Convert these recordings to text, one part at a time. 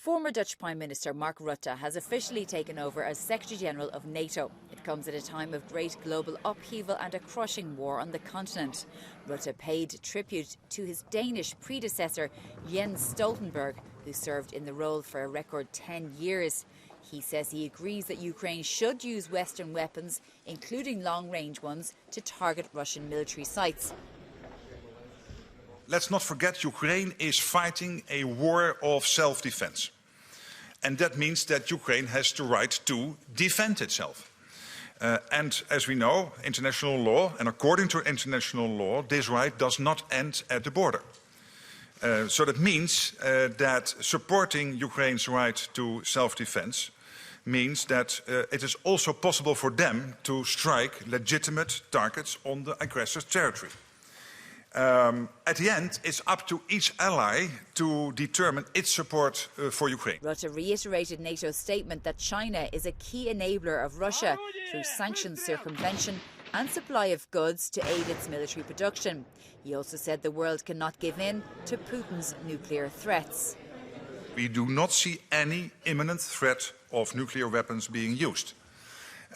Former Dutch Prime Minister Mark Rutte has officially taken over as Secretary-General of NATO. It comes at a time of great global upheaval and a crushing war on the continent. Rutte paid tribute to his Danish predecessor Jens Stoltenberg, who served in the role for a record 10 years. He says he agrees that Ukraine should use Western weapons, including long-range ones, to target Russian military sites. Let's not forget, Ukraine is fighting a war of self-defense. And that means that Ukraine has the right to defend itself. And as we know, international law, and according to international law, this right does not end at the border. So that means that supporting Ukraine's right to self-defense means that it is also possible for them to strike legitimate targets on the aggressor's territory. At the end, it's up to each ally to determine its support for Ukraine. Rutte reiterated NATO's statement that China is a key enabler of Russia through sanctions circumvention and supply of goods to aid its military production. He also said the world cannot give in to Putin's nuclear threats. We do not see any imminent threat of nuclear weapons being used.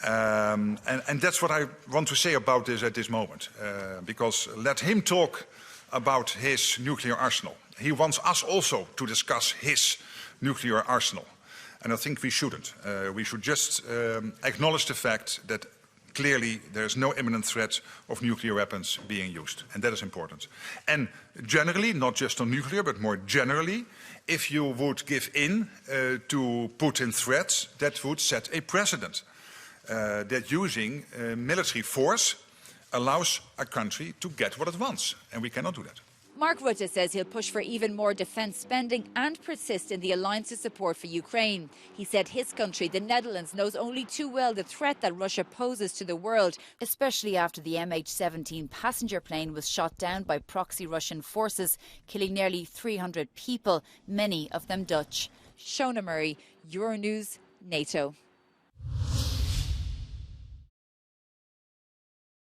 And that's what I want to say about this at this moment, because let him talk about his nuclear arsenal. He wants us also to discuss his nuclear arsenal. And I think we shouldn't. We should just acknowledge the fact that clearly there is no imminent threat of nuclear weapons being used. And that is important. And generally, not just on nuclear, but more generally, if you would give in to Putin's threats, that would set a precedent. That using military force allows a country to get what it wants, and we cannot do that. Mark Rutte says he'll push for even more defence spending and persist in the alliance's support for Ukraine. He said his country, the Netherlands, knows only too well the threat that Russia poses to the world, especially after the MH17 passenger plane was shot down by proxy Russian forces, killing nearly 300 people, many of them Dutch. Shona Murray, Euronews, NATO.